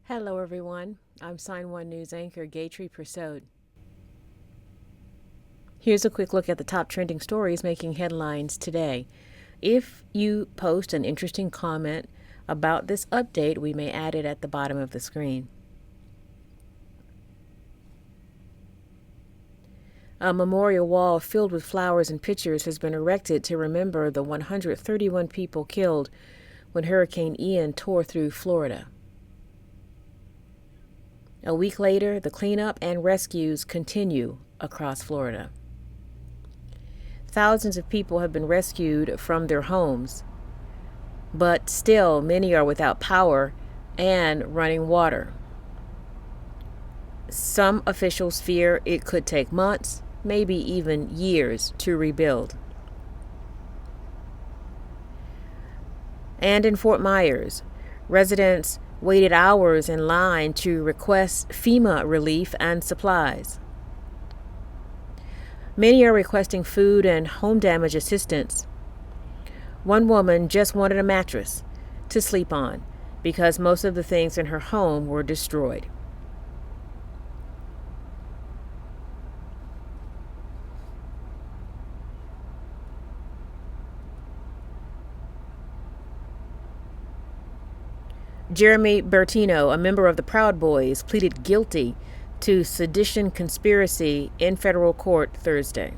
Hello, everyone. I'm Sign1News anchor Gaytree Persaud. Here's a quick look at the top trending stories making headlines today. If you post an interesting comment about this update, we may add it at the bottom of the screen. A memorial wall filled with flowers and pictures has been erected to remember the 131 people killed when Hurricane Ian tore through Florida. A week later, the cleanup and rescues continue across Florida. Thousands of people have been rescued from their homes, but still many are without power and running water. Some officials fear it could take months, maybe even years, to rebuild. And in Fort Myers, residents waited hours in line to request FEMA relief and supplies. Many are requesting food and home damage assistance. One woman just wanted a mattress to sleep on because most of the things in her home were destroyed. Jeremy Bertino, a member of the Proud Boys, pleaded guilty to sedition conspiracy in federal court Thursday.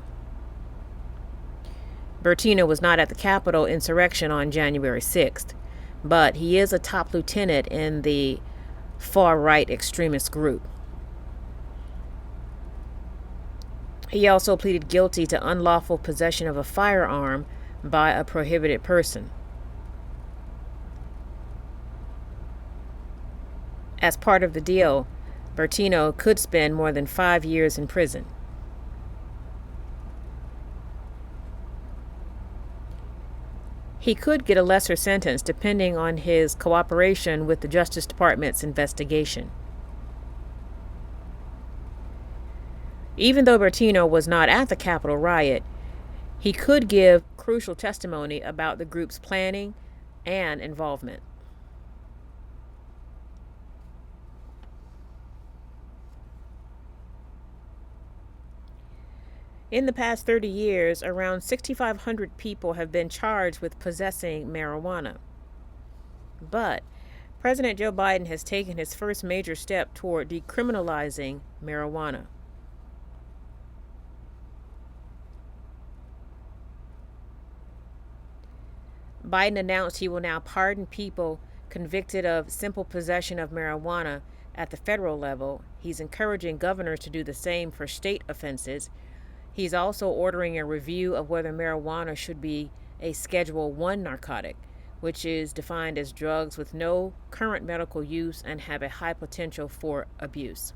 Bertino was not at the Capitol insurrection on January 6th, but he is a top lieutenant in the far-right extremist group. He also pleaded guilty to unlawful possession of a firearm by a prohibited person. As part of the deal, Bertino could spend more than 5 years in prison. He could get a lesser sentence depending on his cooperation with the Justice Department's investigation. Even though Bertino was not at the Capitol riot, he could give crucial testimony about the group's planning and involvement. In the past 30 years, around 6,500 people have been charged with possessing marijuana. But President Joe Biden has taken his first major step toward decriminalizing marijuana. Biden announced he will now pardon people convicted of simple possession of marijuana at the federal level. He's encouraging governors to do the same for state offenses. He's also ordering a review of whether marijuana should be a Schedule I narcotic, which is defined as drugs with no current medical use and have a high potential for abuse.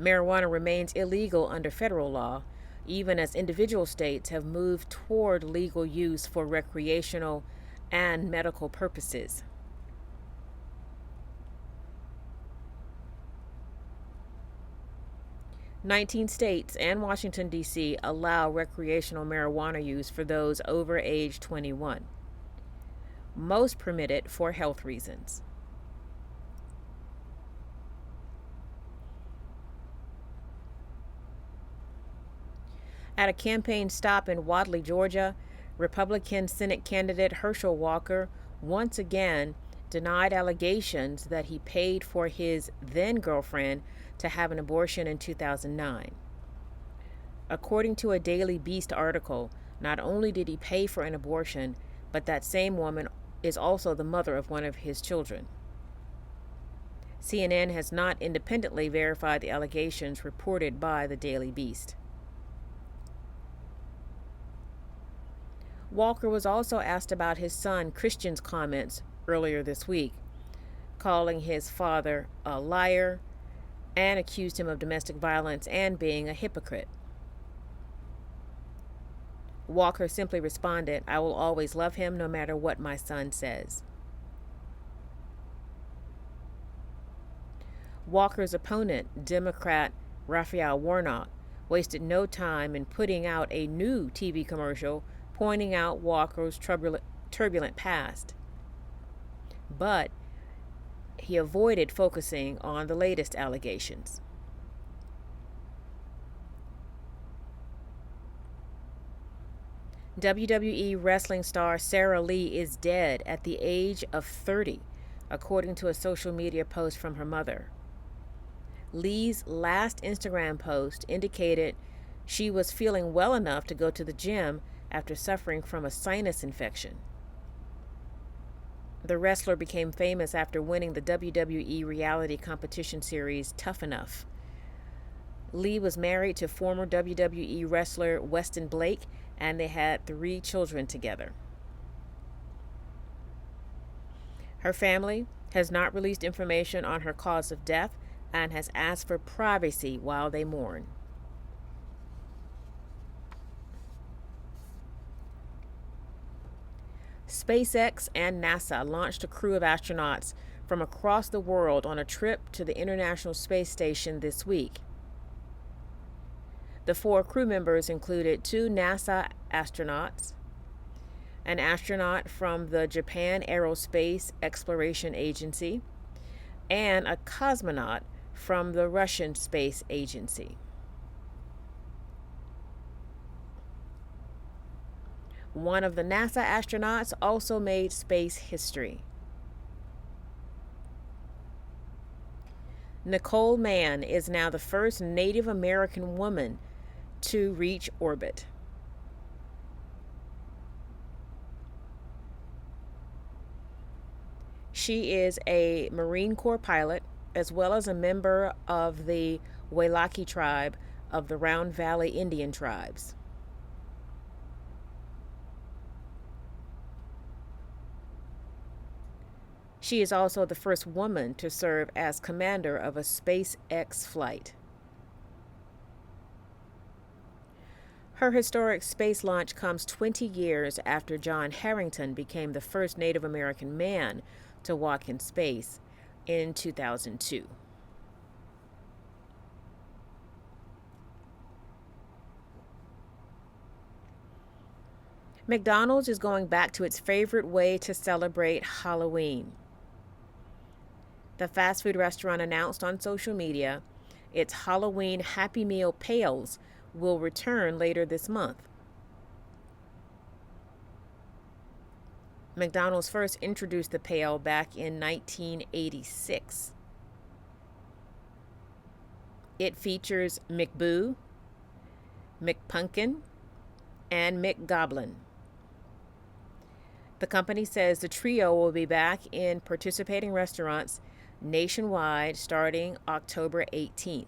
Marijuana remains illegal under federal law, even as individual states have moved toward legal use for recreational and medical purposes. "19 states and Washington, D.C. allow recreational marijuana use for those over age 21. Most permit it for health reasons. At a campaign stop in Wadley, Georgia, Republican Senate candidate Herschel Walker once again denied allegations that he paid for his then-girlfriend to have an abortion in 2009. According to a Daily Beast article, not only did he pay for an abortion, but that same woman is also the mother of one of his children. CNN has not independently verified the allegations reported by the Daily Beast. Walker was also asked about his son Christian's comments earlier this week, calling his father a liar and accused him of domestic violence and being a hypocrite. Walker simply responded, "I will always love him no matter what my son says." Walker's opponent, Democrat Raphael Warnock, wasted no time in putting out a new TV commercial pointing out Walker's turbulent past. but he avoided focusing on the latest allegations. WWE wrestling star Sara Lee is dead at the age of 30, according to a social media post from her mother. Lee's last Instagram post indicated she was feeling well enough to go to the gym after suffering from a sinus infection. The wrestler became famous after winning the WWE reality competition series Tough Enough. Lee was married to former WWE wrestler Weston Blake, and they had 3 children together. Her family has not released information on her cause of death and has asked for privacy while they mourn. SpaceX and NASA launched a crew of astronauts from across the world on a trip to the International Space Station this week. The 4 crew members included 2 NASA astronauts, an astronaut from the Japan Aerospace Exploration Agency, and a cosmonaut from the Russian Space Agency. One of the NASA astronauts also made space history. Nicole Mann is now the first Native American woman to reach orbit. She is a Marine Corps pilot as well as a member of the Wailaki tribe of the Round Valley Indian tribes. She is also the first woman to serve as commander of a SpaceX flight. Her historic space launch comes 20 years after John Harrington became the first Native American man to walk in space in 2002. McDonald's is going back to its favorite way to celebrate Halloween. The fast food restaurant announced on social media its Halloween Happy Meal pails will return later this month. McDonald's first introduced the pail back in 1986. It features McBoo, McPumpkin, and McGoblin. The company says the trio will be back in participating restaurants nationwide starting October 18th.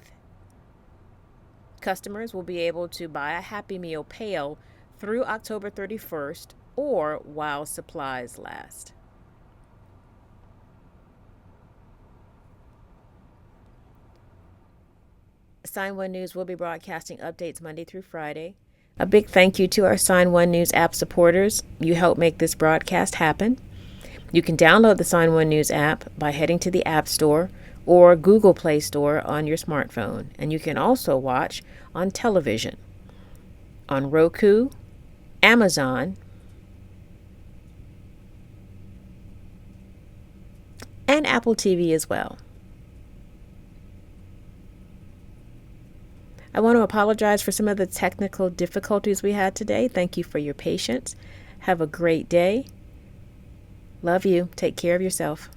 Customers will be able to buy a Happy Meal pail through October 31st or while supplies last. Sign1News will be broadcasting updates Monday through Friday. A big thank you to our Sign1News app supporters. You help make this broadcast happen. You can download the Sign1News app by heading to the App Store or Google Play Store on your smartphone. And you can also watch on television, on Roku, Amazon, and Apple TV as well. I want to apologize for some of the technical difficulties we had today. Thank you for your patience. Have a great day. Love you. Take care of yourself.